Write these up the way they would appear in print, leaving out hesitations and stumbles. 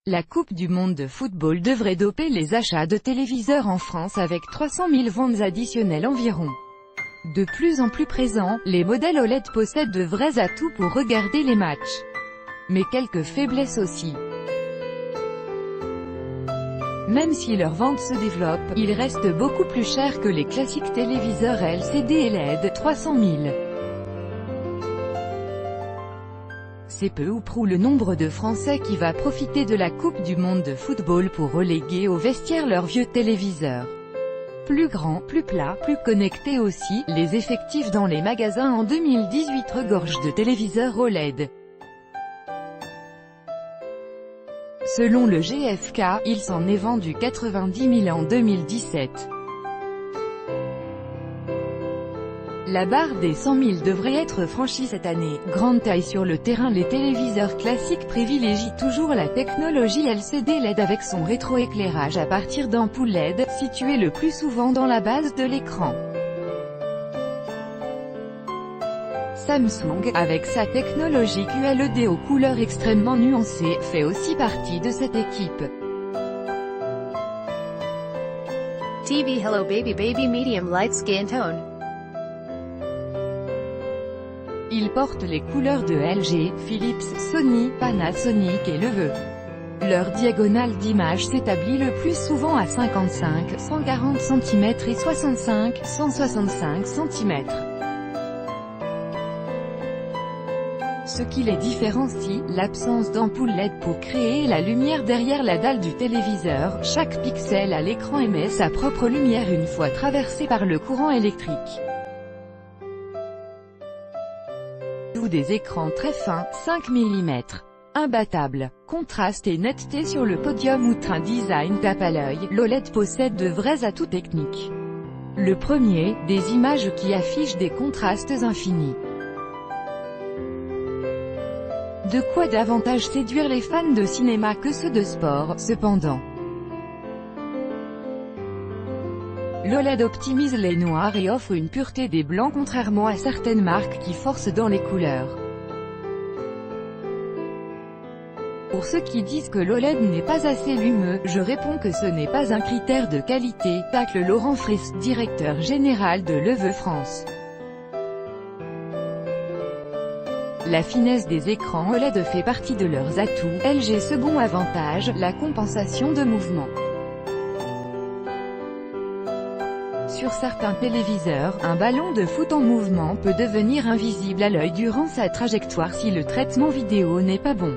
La Coupe du monde de football devrait doper les achats de téléviseurs en France avec 300 000 ventes additionnelles environ. De plus en plus présents, les modèles OLED possèdent de vrais atouts pour regarder les matchs. Mais quelques faiblesses aussi. Même si leur vente se développe, ils restent beaucoup plus chers que les classiques téléviseurs LCD et LED, 300 000. C'est peu ou prou le nombre de Français qui va profiter de la Coupe du monde de football pour reléguer au vestiaire leurs vieux téléviseurs. Plus grands, plus plats, plus connectés aussi, les effectifs dans les magasins en 2018 regorgent de téléviseurs OLED. Selon le GfK, il s'en est vendu 90 000 en 2017. La barre des 100 000 devrait être franchie cette année. Grande taille sur le terrain, les téléviseurs classiques privilégient toujours la technologie LCD LED avec son rétroéclairage à partir d'ampoules LED, situées le plus souvent dans la base de l'écran. Samsung, avec sa technologie QLED aux couleurs extrêmement nuancées, fait aussi partie de cette équipe. TV Hello Baby Medium Light Skin Tone. Ils portent les couleurs de LG, Philips, Sony, Panasonic et LeVeux. Leur diagonale d'image s'établit le plus souvent à 55, 140 cm et 65, 165 cm. Ce qui les différencie, l'absence d'ampoule LED pour créer la lumière derrière la dalle du téléviseur. Chaque pixel à l'écran émet sa propre lumière une fois traversé par le courant électrique. Ou des écrans très fins, 5 mm. Imbattable. Contraste et netteté sur le podium outre un design tape à l'œil, l'OLED possède de vrais atouts techniques. Le premier, des images qui affichent des contrastes infinis. De quoi davantage séduire les fans de cinéma que ceux de sport, cependant. L'OLED optimise les noirs et offre une pureté des blancs contrairement à certaines marques qui forcent dans les couleurs. Pour ceux qui disent que l'OLED n'est pas assez lumeux, je réponds que ce n'est pas un critère de qualité, tacle Laurent Friss, directeur général de LeVeux France. La finesse des écrans OLED fait partie de leurs atouts. LG second avantage, la compensation de mouvement. Sur certains téléviseurs, un ballon de foot en mouvement peut devenir invisible à l'œil durant sa trajectoire si le traitement vidéo n'est pas bon.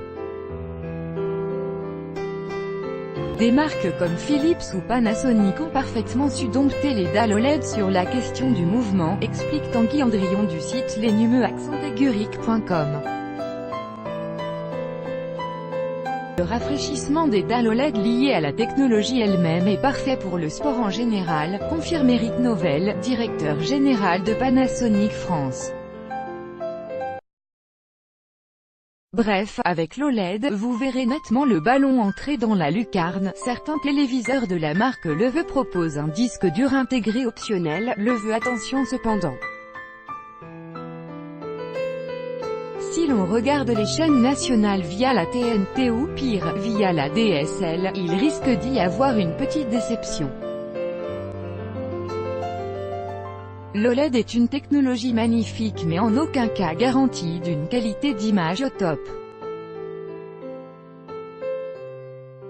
Des marques comme Philips ou Panasonic ont parfaitement su dompter les dalles OLED sur la question du mouvement, explique Tanguy Andrion du site lesnumeux-aguric.com. Le rafraîchissement des dalles OLED lié à la technologie elle-même est parfait pour le sport en général, confirme Eric Novell, directeur général de Panasonic France. Bref, avec l'OLED, vous verrez nettement le ballon entrer dans la lucarne. Certains téléviseurs de la marque LeVeux proposent un disque dur intégré optionnel. LeVeux attention cependant. Si l'on regarde les chaînes nationales via la TNT ou pire, via la DSL, il risque d'y avoir une petite déception. L'OLED est une technologie magnifique mais en aucun cas garantie d'une qualité d'image au top.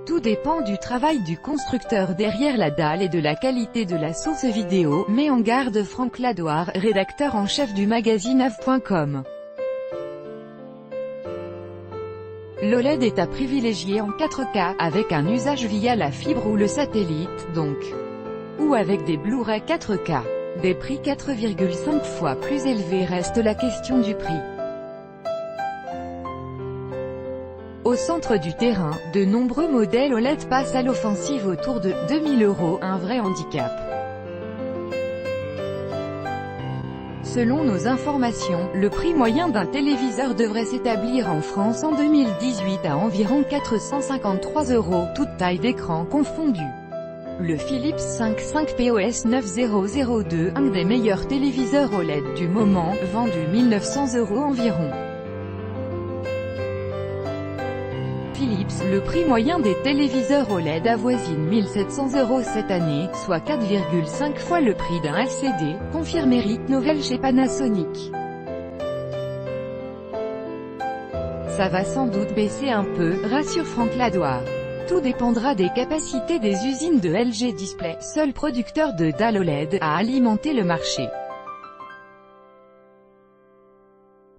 Tout dépend du travail du constructeur derrière la dalle et de la qualité de la source vidéo, met en garde Franck Ladoire, rédacteur en chef du magazine av.com. L'OLED est à privilégier en 4K, avec un usage via la fibre ou le satellite, donc. Ou avec des Blu-ray 4K. Des prix 4,5 fois plus élevés reste la question du prix. Au centre du terrain, de nombreux modèles OLED passent à l'offensive autour de 2 000 €, un vrai handicap. Selon nos informations, le prix moyen d'un téléviseur devrait s'établir en France en 2018 à environ 453 €, toute taille d'écran confondue. Le Philips 55POS 9002, un des meilleurs téléviseurs OLED du moment, vendu 1 900 € environ. Philips, le prix moyen des téléviseurs OLED avoisine 1 700 € cette année, soit 4,5 fois le prix d'un LCD, confirme Eric Novell chez Panasonic. Ça va sans doute baisser un peu, rassure Franck Ladoire. Tout dépendra des capacités des usines de LG Display, seul producteur de dalles OLED, à alimenter le marché.